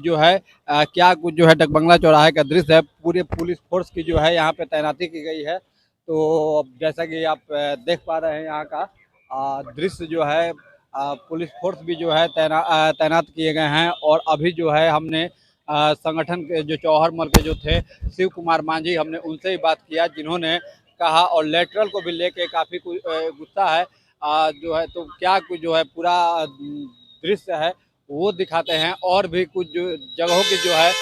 जो है क्या कुछ जो है डकबंगला चौराहे का दृश्य है। पूरे पुलिस फोर्स की जो है यहाँ पे तैनाती की गई है। तो अब जैसा कि आप देख पा रहे हैं यहाँ का दृश्य जो है पुलिस फोर्स भी जो है तैनात किए गए हैं। और अभी जो है हमने संगठन के जो चौहर मल के जो थे शिव कुमार मांझी, हमने उनसे ही बात किया, जिन्होंने कहा और लेटरल को भी लेके काफ़ी गुस्सा है जो है। तो क्या कुछ जो है पूरा दृश्य है वो दिखाते हैं, और भी कुछ जो जगहों की जो है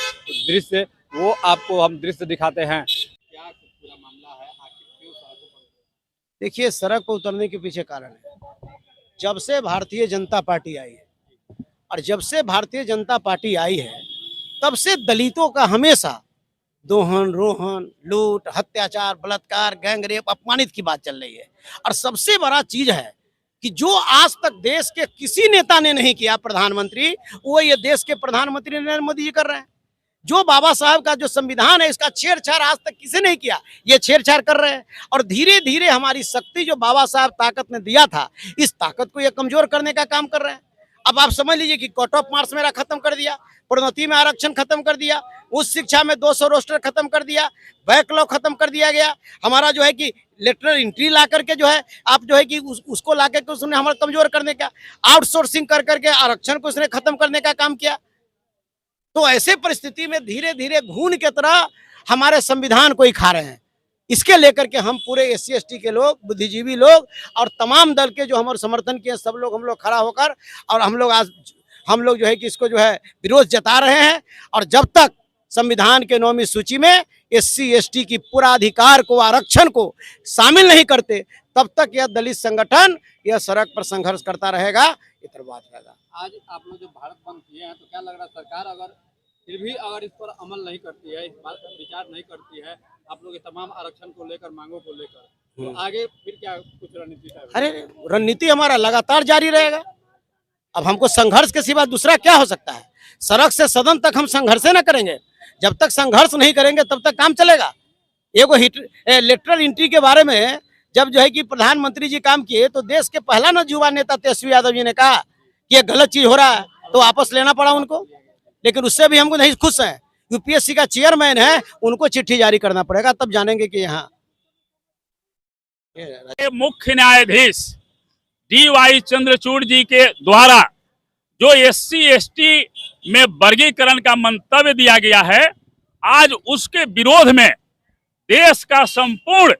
दृश्य वो आपको हम दृश्य दिखाते हैं। क्या कुछ पूरा मामला है, आखिर क्यों सड़कों पर? देखिए, सड़क पर उतरने के पीछे कारण है, जब से भारतीय जनता पार्टी आई है, और जब से भारतीय जनता पार्टी आई है तब से दलितों का हमेशा दोहन रोहन लूट अत्याचार बलात्कार गैंगरेप अपमानित की बात चल रही है। और सबसे बड़ा चीज है कि जो आज तक देश के किसी नेता ने नहीं किया प्रधानमंत्री, वो ये देश के प्रधानमंत्री नरेंद्र मोदी जी कर रहे हैं। जो बाबा साहब का जो संविधान है इसका छेड़छाड़ आज तक किसी नहीं किया, ये छेड़छाड़ कर रहे हैं। और धीरे धीरे हमारी शक्ति जो बाबा साहब ताकत ने दिया था, इस ताकत को ये कमजोर करने का काम कर रहे हैं। अब आप समझ लीजिए कि कट ऑफ मार्क्स मेरा खत्म कर दिया, प्रोन्नति में आरक्षण खत्म कर दिया, उच्च शिक्षा में 200 रोस्टर खत्म कर दिया, बैकलॉग खत्म कर दिया गया। हमारा जो है कि लेटरल एंट्री ला करके जो है आप जो है कि उसको ला करके उसने हमारा कमजोर करने का, आउटसोर्सिंग कर करके आरक्षण को उसने खत्म करने का काम किया। तो ऐसे परिस्थिति में धीरे धीरे घून की तरह हमारे संविधान को ही खा रहे हैं। इसके लेकर के हम पूरे SC ST के लोग, बुद्धिजीवी लोग और तमाम दल के जो हमारे समर्थन किए सब लोग, हम लोग खड़ा होकर और हम लोग जो है कि इसको जो है विरोध जता रहे हैं। और जब तक संविधान के 9वीं सूची में SC ST की पूरा अधिकार को, आरक्षण को शामिल नहीं करते, तब तक यह दलित संगठन यह सड़क पर संघर्ष करता रहेगा, इतर बात रहेगा। आज आप लोग जो भारत बंद किए हैं, तो क्या लग रहा है सरकार अगर फिर भी अगर इस पर अमल नहीं करती है, इस बात पर विचार नहीं करती है आप लोग के तमाम आरक्षण को लेकर, मांगों को लेकर, तो आगे फिर क्या कुछ रणनीति है? अरे रणनीति हमारा लगातार जारी रहेगा। अब हमको संघर्ष के सिवा दूसरा क्या हो सकता है? सड़क से सदन तक हम संघर्ष न करेंगे। जब तक संघर्ष नहीं करेंगे तब तक काम चलेगा। एगो लेटरल एंट्री के बारे में जब जो है कि प्रधानमंत्री जी काम किए, तो देश के पहला नौजवान नेता तेजस्वी यादव जी ने कहा कि ये गलत चीज हो रहा है, तो वापस लेना पड़ा उनको। लेकिन उससे भी हमको नहीं खुश है। UPSC का चेयरमैन है, उनको चिट्ठी जारी करना पड़ेगा, तब जानेंगे कि यहाँ मुख्य न्यायाधीश DY चंद्रचूड़ जी के द्वारा जो SC ST में वर्गीकरण का मंतव्य दिया गया है, आज उसके विरोध में देश का संपूर्ण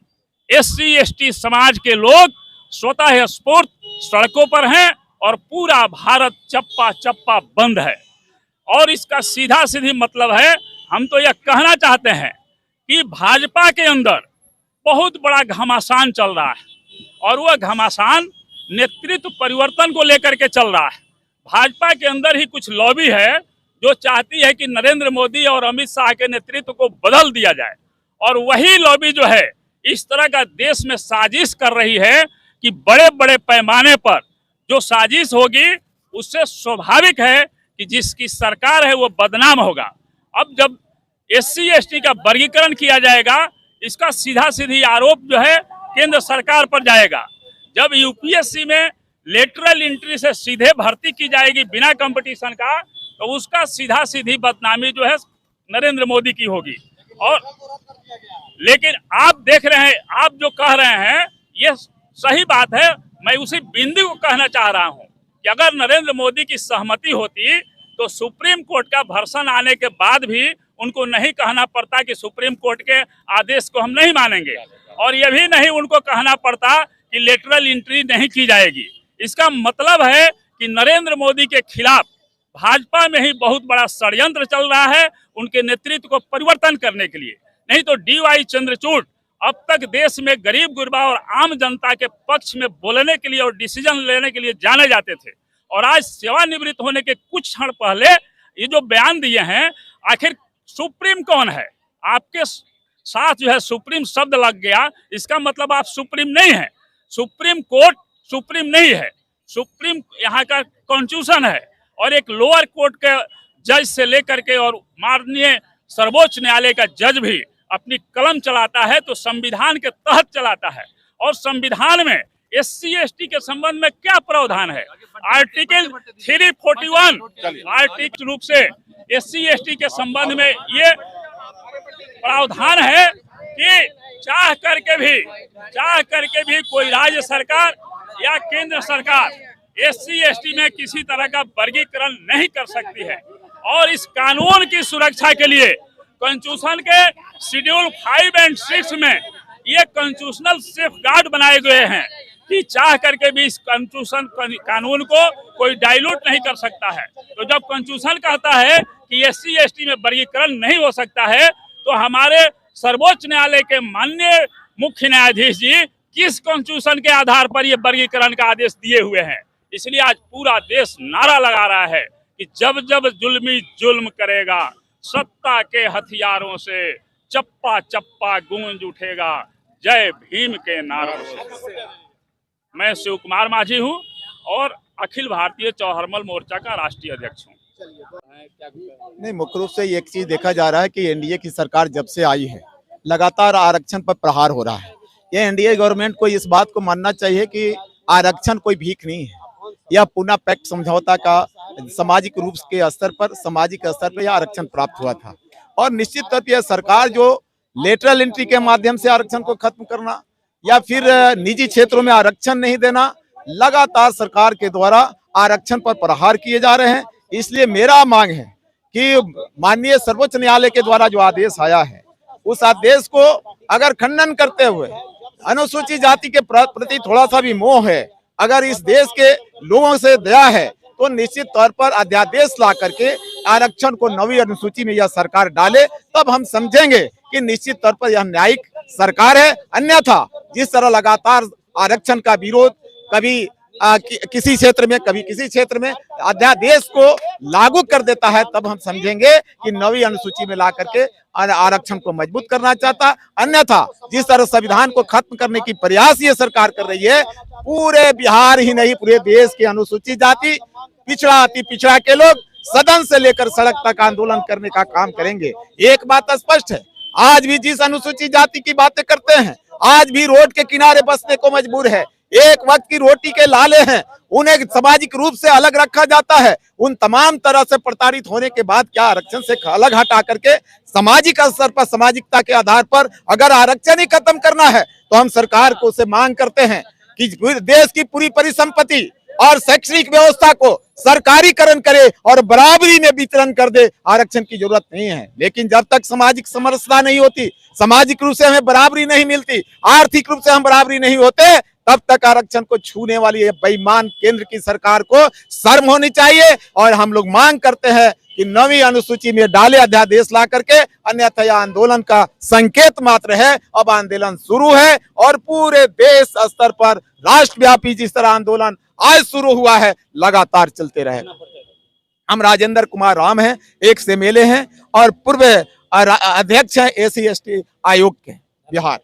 SC ST समाज के लोग स्वतः स्फूर्त सड़कों पर हैं और पूरा भारत चप्पा चप्पा बंद है। और इसका सीधा सीधी मतलब है, हम तो यह कहना चाहते हैं कि भाजपा के अंदर बहुत बड़ा घमासान चल रहा है और वह घमासान नेतृत्व परिवर्तन को लेकर के चल रहा है। भाजपा के अंदर ही कुछ लॉबी है जो चाहती है कि नरेंद्र मोदी और अमित शाह के नेतृत्व को बदल दिया जाए, और वही लॉबी जो है इस तरह का देश में साजिश कर रही है कि बड़े बड़े पैमाने पर जो साजिश होगी उससे स्वाभाविक है कि जिसकी सरकार है वो बदनाम होगा। अब जब SC ST का वर्गीकरण किया जाएगा, इसका सीधा सीधी आरोप जो है केंद्र सरकार पर जाएगा। जब UPSC में लेटरल एंट्री से सीधे भर्ती की जाएगी बिना कंपटीशन का, तो उसका सीधा सीधी बदनामी जो है नरेंद्र मोदी की होगी। और लेकिन आप देख रहे हैं, आप जो कह रहे हैं ये सही बात है। मैं उसी बिंदु को कहना चाह रहा हूं कि अगर नरेंद्र मोदी की सहमति होती तो सुप्रीम कोर्ट का वर्षन आने के बाद भी उनको नहीं कहना पड़ता कि सुप्रीम कोर्ट के आदेश को हम नहीं मानेंगे, और यह भी नहीं उनको कहना पड़ता कि लेटरल एंट्री नहीं की जाएगी। इसका मतलब है कि नरेंद्र मोदी के खिलाफ भाजपा में ही बहुत बड़ा षड्यंत्र चल रहा है उनके नेतृत्व को परिवर्तन करने के लिए। नहीं तो DY चंद्रचूड़ अब तक देश में गरीब गुरबा और आम जनता के पक्ष में बोलने के लिए और डिसीजन लेने के लिए जाने जाते थे, और आज सेवानिवृत्त होने के कुछ क्षण पहले ये जो बयान दिए हैं, आखिर सुप्रीम कौन है? आपके साथ जो है सुप्रीम शब्द लग गया, इसका मतलब आप सुप्रीम नहीं है। सुप्रीम कोर्ट सुप्रीम नहीं है, सुप्रीम यहाँ का कॉन्स्टिट्यूशन है, और एक लोअर कोर्ट के जज से लेकर के और माननीय सर्वोच्च न्यायालय का जज भी अपनी कलम चलाता है तो संविधान के तहत चलाता है। और संविधान में SC/ST के संबंध में क्या प्रावधान है। आर्टिकल 341 आर्टिकल रूप से SC/ST के संबंध में ये प्रावधान है कि चाह करके भी कोई राज्य सरकार या केंद्र सरकार SC/ST में किसी तरह का वर्गीकरण नहीं कर सकती है। और इस कानून की सुरक्षा के लिए कॉन्स्टिट्यूशन के शेड्यूल 5 और 6 में ये कॉन्स्टिट्यूशनल सेफगार्ड बनाए गए हैं कि चाह करके भी इस कॉन्स्टिट्यूशन कानून को कोई डाइल्यूट नहीं कर सकता है। तो जब कॉन्स्टिट्यूशन कहता है कि SC/ST में वर्गीकरण नहीं हो सकता है, तो हमारे सर्वोच्च न्यायालय के माननीय मुख्य न्यायाधीश जी किस कॉन्स्टिट्यूशन के आधार पर ये वर्गीकरण का आदेश दिए हुए हैं। इसलिए आज पूरा देश नारा लगा रहा है कि जब जब जुल्मी जुल्म करेगा, सत्ता के हथियारों से चप्पा चप्पा गूंज उठेगा, जय भीम के नारों से। मैं शिव कुमार माझी हूं और अखिल भारतीय चौहरमल मोर्चा का राष्ट्रीय अध्यक्ष हूं। नहीं, मुख्य रूप से एक चीज देखा जा रहा है कि एनडीए की सरकार जब से आई है लगातार आरक्षण पर प्रहार हो रहा है। ये एनडीए गवर्नमेंट को इस बात को मानना चाहिए कि आरक्षण कोई भीख नहीं है, यह पुनः पैक्ट समझौता का सामाजिक रूप के स्तर पर यह आरक्षण प्राप्त हुआ था। और निश्चित तौर पर सरकार जो लेटरल एंट्री के माध्यम से आरक्षण को खत्म करना या फिर निजी क्षेत्रों में आरक्षण नहीं देना, लगातार सरकार के द्वारा आरक्षण पर प्रहार किए जा रहे हैं। इसलिए मेरा मांग है कि माननीय सर्वोच्च न्यायालय के द्वारा जो आदेश आया है उस आदेश को अगर खंडन करते हुए अनुसूचित जाति के प्रति थोड़ा सा भी मोह है, अगर इस देश के लोगों से दया है, तो निश्चित तौर पर अध्यादेश ला करके आरक्षण को नवी अनुसूची में यह सरकार डाले, तब हम समझेंगे कि निश्चित तौर पर यह न्यायिक सरकार है। अन्यथा जिस तरह लगातार आरक्षण का विरोध कभी किसी क्षेत्र में कभी किसी क्षेत्र में अध्यादेश को लागू कर देता है, तब हम समझेंगे कि नवी अनुसूची में ला करके आरक्षण को मजबूत करना चाहता। अन्यथा जिस तरह संविधान को खत्म करने की प्रयास ये सरकार कर रही है, पूरे बिहार ही नहीं पूरे देश के अनुसूचित जाति, पिछड़ा अति पिछड़ा के लोग सदन से लेकर सड़क तक आंदोलन करने का काम करेंगे। एक बात स्पष्ट है, आज भी जिस अनुसूचित जाति की बातें करते हैं, आज भी रोड के किनारे बसने को मजबूर है, एक वक्त की रोटी के लाले हैं, उन्हें सामाजिक रूप से अलग रखा जाता है। उन तमाम तरह से प्रताड़ित होने के बाद क्या आरक्षण से अलग हटा करके सामाजिक स्तर पर सामाजिकता के आधार पर अगर आरक्षण ही खत्म करना है, तो हम सरकार को से मांग करते हैं कि देश की पूरी परिसंपत्ति और शैक्षणिक व्यवस्था को सरकारीकरण करे और बराबरी में वितरण कर दे। आरक्षण की जरूरत नहीं है, लेकिन जब तक सामाजिक समरसता नहीं होती, सामाजिक रूप से हमें बराबरी नहीं मिलती, आर्थिक रूप से हम बराबरी नहीं होते, तब तक आरक्षण को छूने वाली बेईमान केंद्र की सरकार को शर्म होनी चाहिए। और हम लोग मांग करते हैं कि नवी अनुसूची में डाले अध्यादेश ला करके, अन्यथा यह आंदोलन का संकेत मात्र है। अब आंदोलन शुरू है और पूरे देश स्तर पर राष्ट्रव्यापी जिस तरह आंदोलन आज शुरू हुआ है, लगातार चलते रहे। हम राजेंद्र कुमार राम हैं, एक्स MLA हैं और पूर्व अध्यक्ष हैं SC/ST आयोग के बिहार।